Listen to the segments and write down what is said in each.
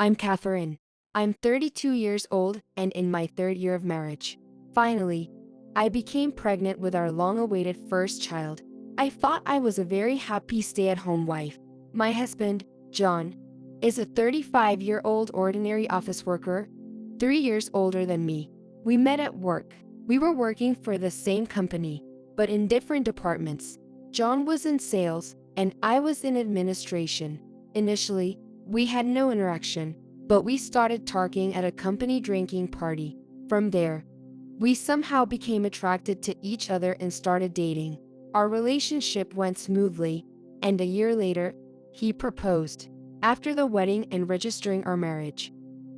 I'm Catherine. I'm 32 years old and in my third year of marriage. Finally, I became pregnant with our long-awaited first child. I thought I was a very happy stay-at-home wife. My husband, John, is a 35-year-old ordinary office worker, 3 years older than me. We met at work. We were working for the same company, but in different departments. John was in sales, and I was in administration. Initially, we had no interaction, but we started talking at a company drinking party. From there, we somehow became attracted to each other and started dating. Our relationship went smoothly, and a year later, he proposed. After the wedding and registering our marriage,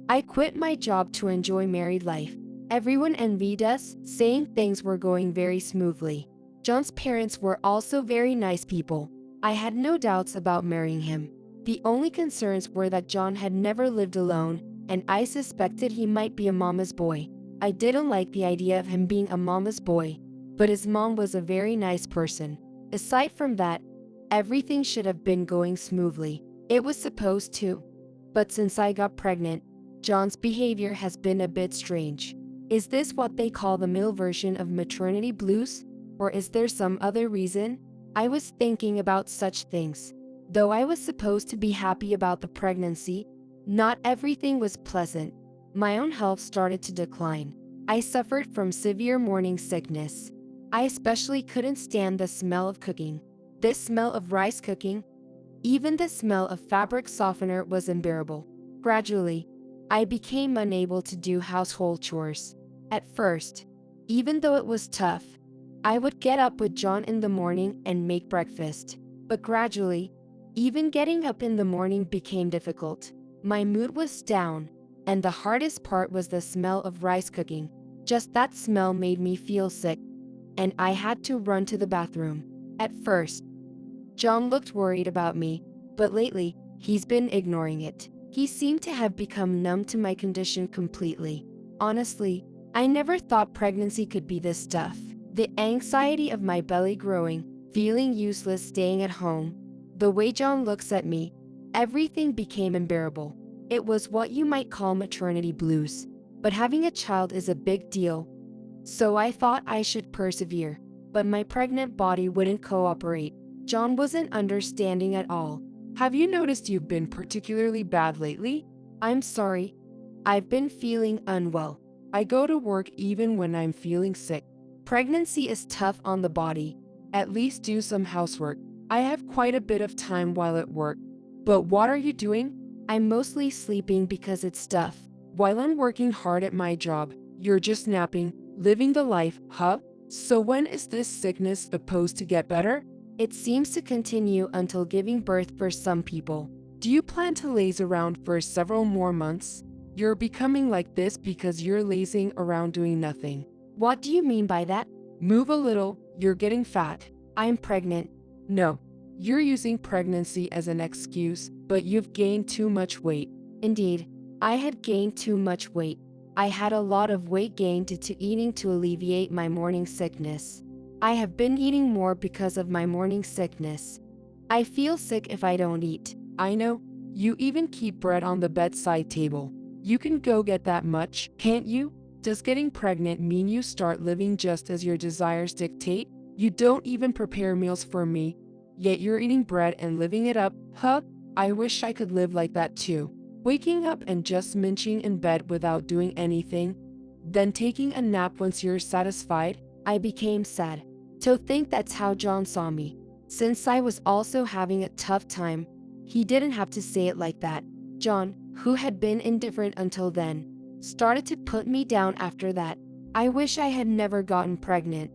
I quit my job to enjoy married life. Everyone envied us, saying things were going very smoothly. John's parents were also very nice people. I had no doubts about marrying him. The only concerns were that John had never lived alone, and I suspected he might be a mama's boy. I didn't like the idea of him being a mama's boy, but his mom was a very nice person. Aside from that, everything should have been going smoothly. It was supposed to. But since I got pregnant, John's behavior has been a bit strange. Is this what they call the male version of maternity blues? Or is there some other reason? I was thinking about such things. Though I was supposed to be happy about the pregnancy, not everything was pleasant. My own health started to decline. I suffered from severe morning sickness. I especially couldn't stand the smell of cooking. This smell of rice cooking, even the smell of fabric softener was unbearable. Gradually, I became unable to do household chores. At first, even though it was tough, I would get up with John in the morning and make breakfast. But gradually, even getting up in the morning became difficult. My mood was down, and the hardest part was the smell of rice cooking. Just that smell made me feel sick, and I had to run to the bathroom. At first, John looked worried about me, but lately, he's been ignoring it. He seemed to have become numb to my condition completely. Honestly, I never thought pregnancy could be this tough. The anxiety of my belly growing, feeling useless staying at home, the way John looks at me, everything became unbearable. It was what you might call maternity blues. But having a child is a big deal. So I thought I should persevere. But my pregnant body wouldn't cooperate. John wasn't understanding at all. Have you noticed you've been particularly bad lately? I'm sorry. I've been feeling unwell. I go to work even when I'm feeling sick. Pregnancy is tough on the body. At least do some housework. I have quite a bit of time while at work. But what are you doing? I'm mostly sleeping because it's tough. While I'm working hard at my job, you're just napping, living the life, huh? So when is this sickness supposed to get better? It seems to continue until giving birth for some people. Do you plan to laze around for several more months? You're becoming like this because you're lazing around doing nothing. What do you mean by that? Move a little, you're getting fat. I'm pregnant. No, you're using pregnancy as an excuse, but you've gained too much weight. Indeed, I had gained too much weight. I had a lot of weight gained due to eating to alleviate my morning sickness. I have been eating more because of my morning sickness. I feel sick if I don't eat. I know, you even keep bread on the bedside table. You can go get that much, can't you? Does getting pregnant mean you start living just as your desires dictate? You don't even prepare meals for me, yet you're eating bread and living it up, huh? I wish I could live like that too. Waking up and just munching in bed without doing anything, then taking a nap once you're satisfied. I became sad. To think that's how John saw me. Since I was also having a tough time, he didn't have to say it like that. John, who had been indifferent until then, started to put me down after that. I wish I had never gotten pregnant.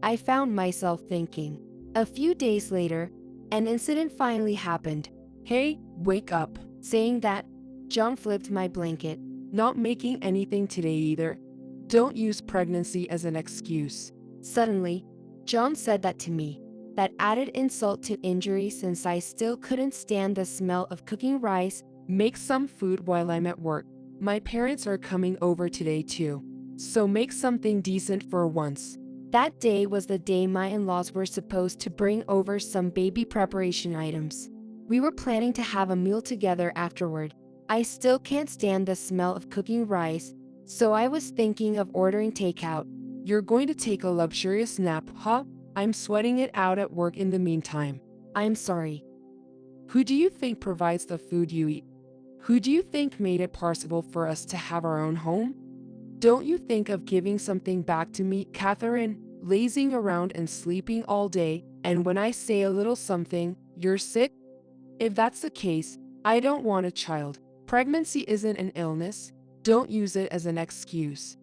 I found myself thinking. A few days later, an incident finally happened. Hey, wake up. Saying that, John flipped my blanket. Not making anything today either. Don't use pregnancy as an excuse. Suddenly, John said that to me. That added insult to injury since I still couldn't stand the smell of cooking rice. Make some food while I'm at work. My parents are coming over today too. So make something decent for once. That day was the day my in-laws were supposed to bring over some baby preparation items. We were planning to have a meal together afterward. I still can't stand the smell of cooking rice, so I was thinking of ordering takeout. You're going to take a luxurious nap, huh? I'm sweating it out at work in the meantime. I'm sorry. Who do you think provides the food you eat? Who do you think made it possible for us to have our own home? Don't you think of giving something back to me, Catherine? Lazing around and sleeping all day, and when I say a little something, you're sick? If that's the case, I don't want a child. Pregnancy isn't an illness. Don't use it as an excuse.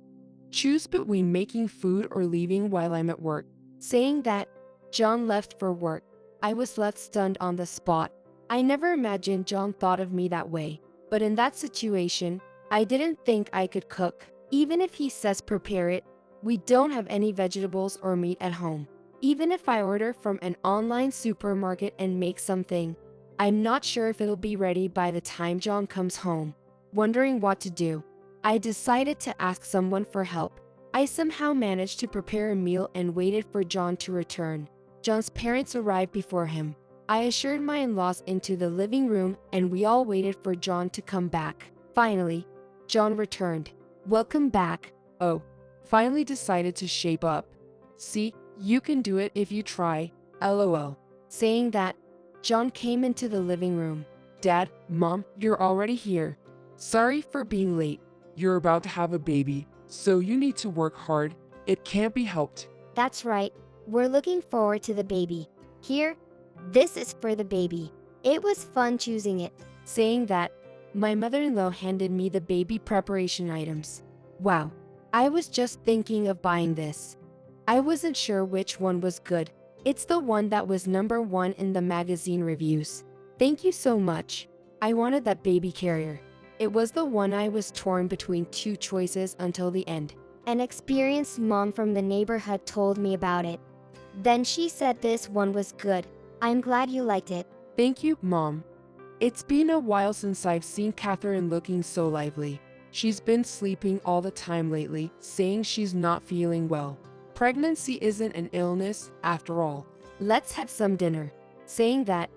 Choose between making food or leaving while I'm at work. Saying that, John left for work. I was left stunned on the spot. I never imagined John thought of me that way. But in that situation, I didn't think I could cook. Even if he says prepare it, we don't have any vegetables or meat at home. Even if I order from an online supermarket and make something, I'm not sure if it'll be ready by the time John comes home. Wondering what to do, I decided to ask someone for help. I somehow managed to prepare a meal and waited for John to return. John's parents arrived before him. I ushered my in-laws into the living room and we all waited for John to come back. Finally, John returned. Welcome back. Oh, finally decided to shape up. See, you can do it if you try, LOL. Saying that, John came into the living room. Dad, Mom, you're already here. Sorry for being late. You're about to have a baby, so you need to work hard. It can't be helped. That's right. We're looking forward to the baby. Here, this is for the baby. It was fun choosing it. Saying that, my mother-in-law handed me the baby preparation items. Wow, I was just thinking of buying this. I wasn't sure which one was good. It's the one that was #1 in the magazine reviews. Thank you so much. I wanted that baby carrier. It was the one I was torn between two choices until the end. An experienced mom from the neighborhood told me about it. Then she said this one was good. I'm glad you liked it. Thank you, Mom. It's been a while since I've seen Catherine looking so lively. She's been sleeping all the time lately, saying she's not feeling well. Pregnancy isn't an illness, after all. Let's have some dinner. Saying that,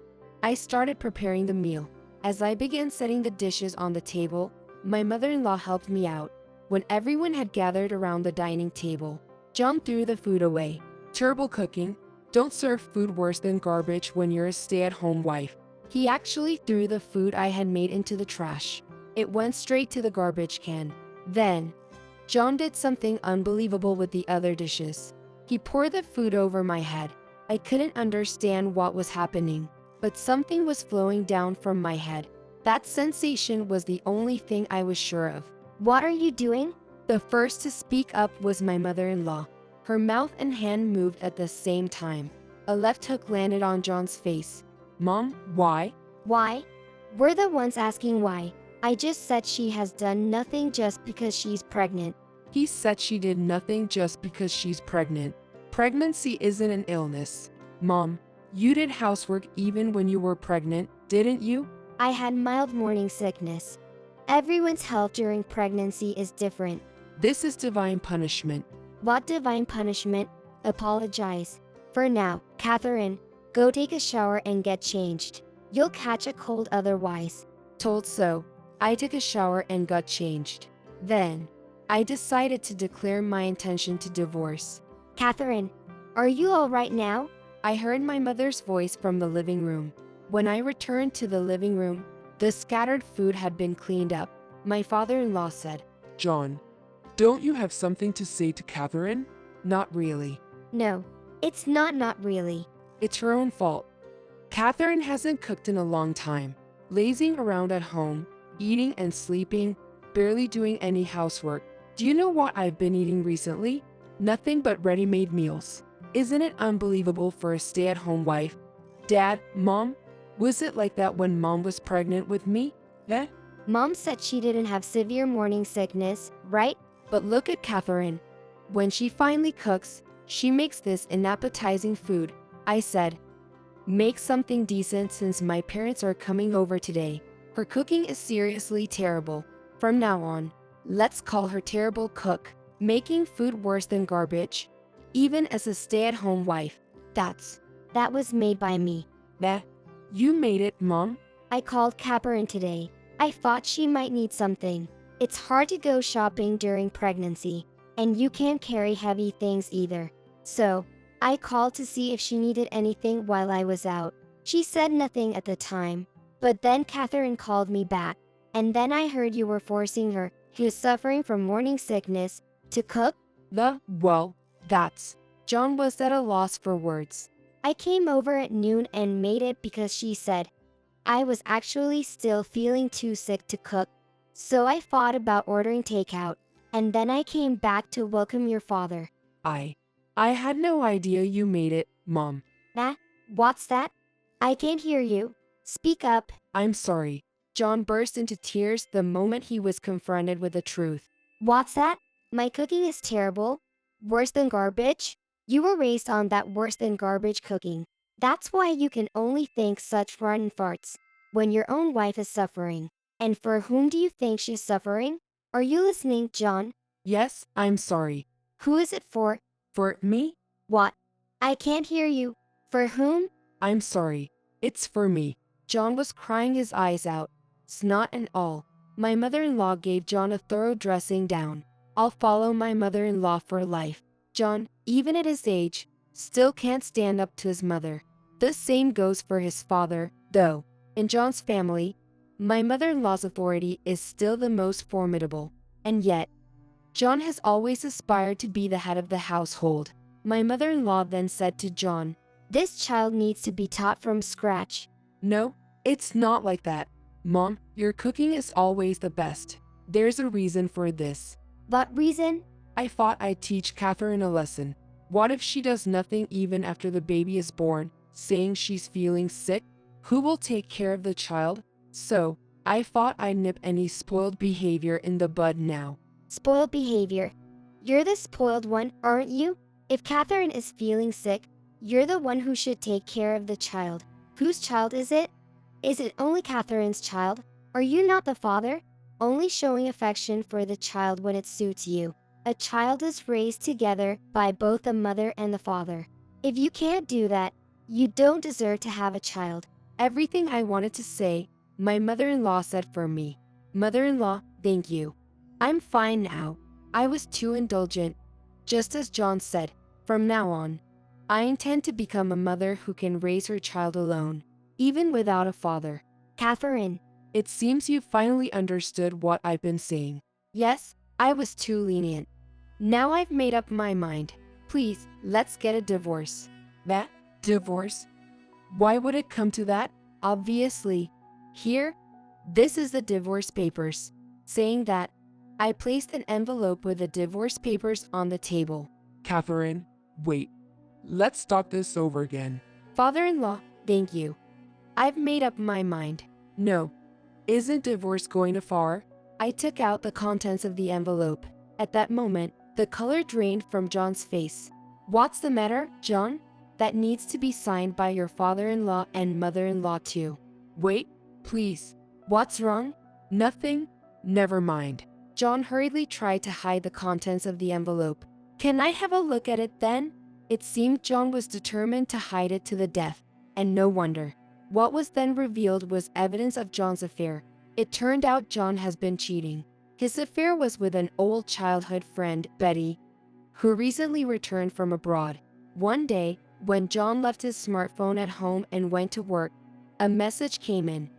I started preparing the meal. As I began setting the dishes on the table, my mother-in-law helped me out. When everyone had gathered around the dining table, John threw the food away. Terrible cooking. Don't serve food worse than garbage when you're a stay-at-home wife. He actually threw the food I had made into the trash. It went straight to the garbage can. Then, John did something unbelievable with the other dishes. He poured the food over my head. I couldn't understand what was happening, but something was flowing down from my head. That sensation was the only thing I was sure of. What are you doing? The first to speak up was my mother-in-law. Her mouth and hand moved at the same time. A left hook landed on John's face. Mom, why? Why? We're the ones asking why. I just said she has done nothing just because she's pregnant. He said she did nothing just because she's pregnant. Pregnancy isn't an illness. Mom, you did housework even when you were pregnant, didn't you? I had mild morning sickness. Everyone's health during pregnancy is different. This is divine punishment. What divine punishment? Apologize. For now, Catherine, go take a shower and get changed. You'll catch a cold otherwise. Told so, I took a shower and got changed. Then, I decided to declare my intention to divorce. Catherine, are you all right now? I heard my mother's voice from the living room. When I returned to the living room, the scattered food had been cleaned up. My father-in-law said, John, don't you have something to say to Catherine? Not really. No, it's not really. It's her own fault. Catherine hasn't cooked in a long time. Lazing around at home, eating and sleeping, barely doing any housework. Do you know what I've been eating recently? Nothing but ready-made meals. Isn't it unbelievable for a stay-at-home wife? Dad, Mom, was it like that when Mom was pregnant with me? Eh? Mom said she didn't have severe morning sickness, right? But look at Catherine. When she finally cooks, she makes this inappetizing food. I said, make something decent since my parents are coming over today. Her cooking is seriously terrible. From now on, let's call her Terrible Cook. Making food worse than garbage, even as a stay-at-home wife. That was made by me. Nah, you made it, Mom. I called Catherine today. I thought she might need something. It's hard to go shopping during pregnancy, and you can't carry heavy things either. So, I called to see if she needed anything while I was out. She said nothing at the time, but then Catherine called me back, and then I heard you were forcing her, who's suffering from morning sickness, to cook. Well, that's. John was at a loss for words. I came over at noon and made it because she said I was actually still feeling too sick to cook. So I thought about ordering takeout, and then I came back to welcome your father. I had no idea you made it, Mom. What's that? I can't hear you. Speak up. I'm sorry. John burst into tears the moment he was confronted with the truth. What's that? My cooking is terrible. Worse than garbage? You were raised on that worse than garbage cooking. That's why you can only think such rotten farts when your own wife is suffering. And for whom do you think she's suffering? Are you listening, John? Yes, I'm sorry. Who is it for? For me? What? I can't hear you. For whom? I'm sorry. It's for me. John was crying his eyes out, snot and all. My mother-in-law gave John a thorough dressing down. I'll follow my mother-in-law for life. John, even at his age, still can't stand up to his mother. The same goes for his father, though. In John's family, my mother-in-law's authority is still the most formidable. And yet, John has always aspired to be the head of the household. My mother-in-law then said to John, This child needs to be taught from scratch. No, it's not like that. Mom, your cooking is always the best. There's a reason for this. What reason? I thought I'd teach Catherine a lesson. What if she does nothing even after the baby is born, saying she's feeling sick? Who will take care of the child? So, I thought I'd nip any spoiled behavior in the bud now. Spoiled behavior. You're the spoiled one, aren't you? If Catherine is feeling sick, you're the one who should take care of the child. Whose child is it? Is it only Catherine's child? Are you not the father? Only showing affection for the child when it suits you. A child is raised together by both the mother and the father. If you can't do that, you don't deserve to have a child. Everything I wanted to say, my mother-in-law said for me. Mother-in-law, thank you. I'm fine now. I was too indulgent. Just as John said, from now on, I intend to become a mother who can raise her child alone, even without a father. Catherine. It seems you finally understood what I've been saying. Yes, I was too lenient. Now I've made up my mind. Please, let's get a divorce. That? Divorce? Why would it come to that? Obviously. Here, this is the divorce papers, saying that I placed an envelope with the divorce papers on the table. Catherine, wait. Let's start this over again. Father-in-law, thank you. I've made up my mind. No. Isn't divorce going too far? I took out the contents of the envelope. At that moment, the color drained from John's face. What's the matter, John? That needs to be signed by your father-in-law and mother-in-law too. Wait, please. What's wrong? Nothing. Never mind. John hurriedly tried to hide the contents of the envelope. Can I have a look at it then? It seemed John was determined to hide it to the death, and no wonder. What was then revealed was evidence of John's affair. It turned out John has been cheating. His affair was with an old childhood friend, Betty, who recently returned from abroad. One day, when John left his smartphone at home and went to work, a message came in.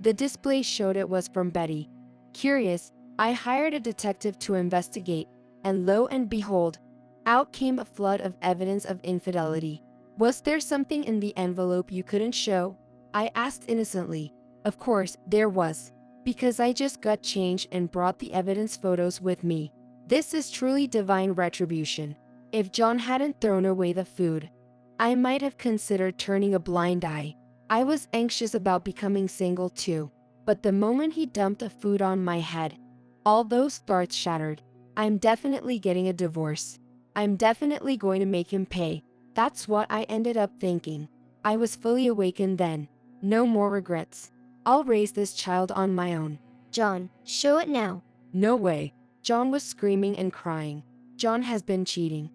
The display showed it was from Betty. Curious, I hired a detective to investigate, and lo and behold, out came a flood of evidence of infidelity. Was there something in the envelope you couldn't show? I asked innocently. Of course, there was, because I just got changed and brought the evidence photos with me. This is truly divine retribution. If John hadn't thrown away the food, I might have considered turning a blind eye. I was anxious about becoming single too, but the moment he dumped the food on my head, all those thoughts shattered. I'm definitely getting a divorce. I'm definitely going to make him pay. That's what I ended up thinking. I was fully awakened then. No more regrets. I'll raise this child on my own. John, show it now. No way. John was screaming and crying. John has been cheating.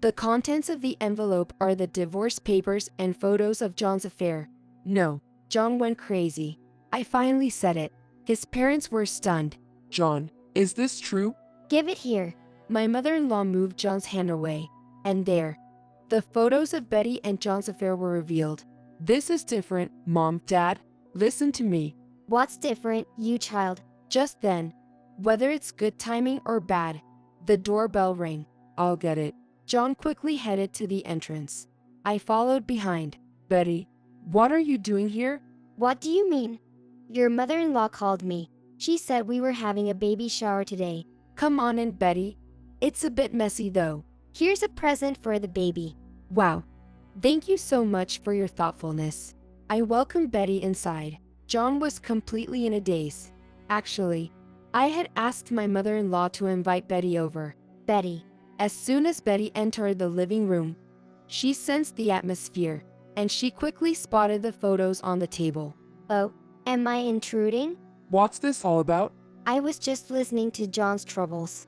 The contents of the envelope are the divorce papers and photos of John's affair. No. John went crazy. I finally said it. His parents were stunned. John, is this true? Give it here. My mother-in-law moved John's hand away, and there, the photos of Betty and John's affair were revealed. This is different, Mom, Dad. Listen to me. What's different, you child? Just then, whether it's good timing or bad, the doorbell rang. I'll get it. John quickly headed to the entrance. I followed behind. Betty, what are you doing here? What do you mean? Your mother-in-law called me. She said we were having a baby shower today. Come on in, Betty. It's a bit messy though. Here's a present for the baby. Wow. Thank you so much for your thoughtfulness. I welcomed Betty inside. John was completely in a daze. Actually, I had asked my mother-in-law to invite Betty over. Betty. As soon as Betty entered the living room, she sensed the atmosphere, and she quickly spotted the photos on the table. Oh, am I intruding? What's this all about? I was just listening to John's troubles.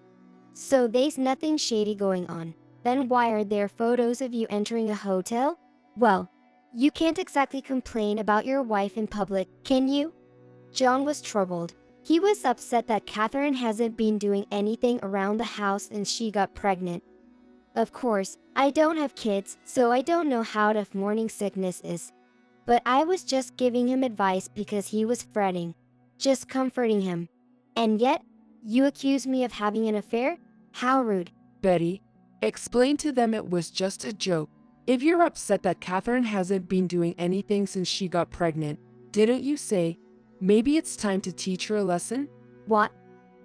So there's nothing shady going on. Then why are there photos of you entering a hotel? Well, you can't exactly complain about your wife in public, can you? John was troubled. He was upset that Catherine hasn't been doing anything around the house since she got pregnant. Of course, I don't have kids, so I don't know how tough morning sickness is. But I was just giving him advice because he was fretting. Just comforting him. And yet, you accuse me of having an affair? How rude. Betty, explain to them it was just a joke. If you're upset that Catherine hasn't been doing anything since she got pregnant, didn't you say, maybe it's time to teach her a lesson? What?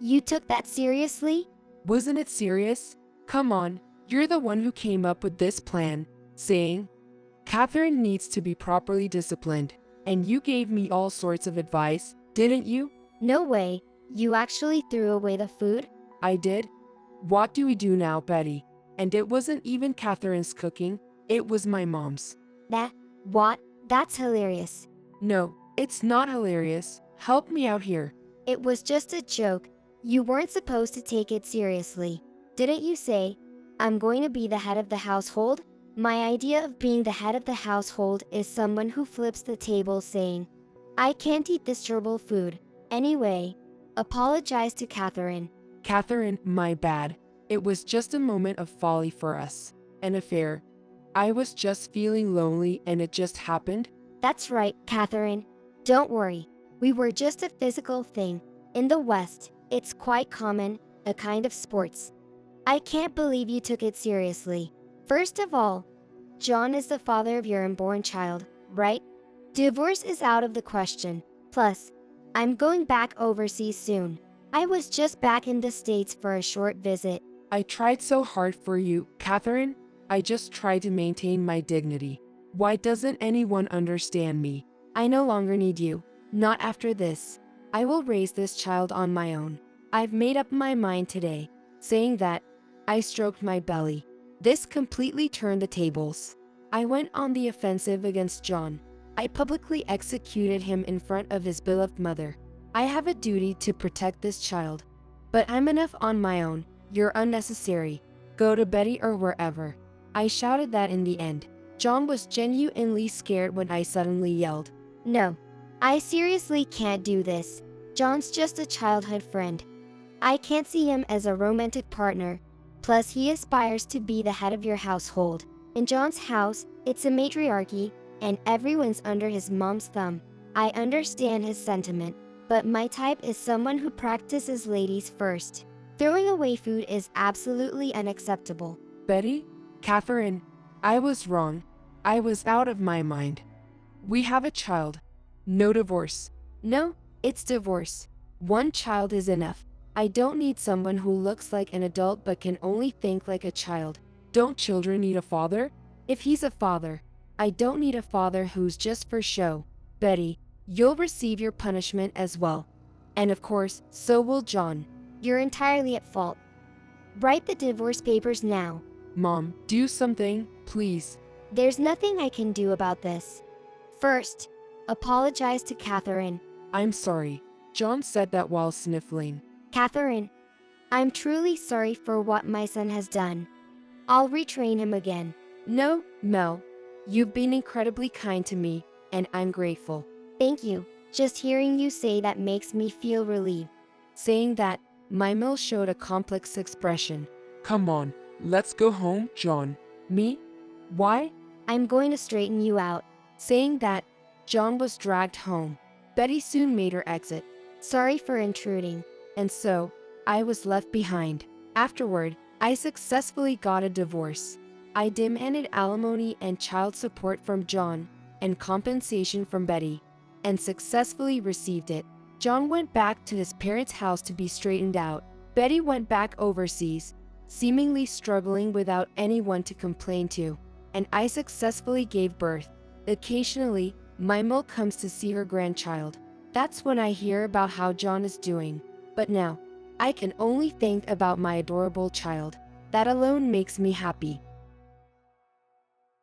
You took that seriously? Wasn't it serious? Come on, you're the one who came up with this plan, saying, Catherine needs to be properly disciplined, and you gave me all sorts of advice, didn't you? No way. You actually threw away the food? I did. What do we do now, Betty? And it wasn't even Catherine's cooking, it was my mom's. What? That's hilarious. No, it's not hilarious. Help me out here. It was just a joke. You weren't supposed to take it seriously. Didn't you say, I'm going to be the head of the household? My idea of being the head of the household is someone who flips the table saying, I can't eat this gerbil food. Anyway, apologize to Catherine. Catherine, my bad. It was just a moment of folly for us. An affair. I was just feeling lonely and it just happened. That's right, Catherine. Don't worry. We were just a physical thing. In the West, it's quite common, a kind of sports. I can't believe you took it seriously. First of all, John is the father of your unborn child, right? Divorce is out of the question. Plus, I'm going back overseas soon. I was just back in the States for a short visit. I tried so hard for you, Catherine. I just tried to maintain my dignity. Why doesn't anyone understand me? I no longer need you. Not after this. I will raise this child on my own. I've made up my mind today. Saying that, I stroked my belly. This completely turned the tables. I went on the offensive against John. I publicly executed him in front of his beloved mother. I have a duty to protect this child. But I'm enough on my own. You're unnecessary. Go to Betty or wherever. I shouted that in the end. John was genuinely scared when I suddenly yelled. No, I seriously can't do this. John's just a childhood friend. I can't see him as a romantic partner. Plus, he aspires to be the head of your household. In John's house, it's a matriarchy, and everyone's under his mom's thumb. I understand his sentiment, but my type is someone who practices ladies first. Throwing away food is absolutely unacceptable. Betty? Catherine, I was wrong. I was out of my mind. We have a child. No divorce. No, it's divorce. One child is enough. I don't need someone who looks like an adult but can only think like a child. Don't children need a father? If he's a father, I don't need a father who's just for show. Betty, you'll receive your punishment as well. And of course, so will John. You're entirely at fault. Write the divorce papers now. Mom, do something, please. There's nothing I can do about this. First, apologize to Catherine. I'm sorry. John said that while sniffling. Catherine, I'm truly sorry for what my son has done. I'll retrain him again. No, Mel. You've been incredibly kind to me, and I'm grateful. Thank you. Just hearing you say that makes me feel relieved. Saying that, Maimel showed a complex expression. Come on, let's go home, John. Me? Why? I'm going to straighten you out. Saying that, John was dragged home. Betty soon made her exit, Sorry for intruding. and so, I was left behind. Afterward, I successfully got a divorce. I demanded alimony and child support from John, and compensation from Betty, and successfully received it. John went back to his parents' house to be straightened out. Betty went back overseas, seemingly struggling without anyone to complain to, and I successfully gave birth. Occasionally, Maimel comes to see her grandchild. That's when I hear about how John is doing. But now, I can only think about my adorable child. That alone makes me happy.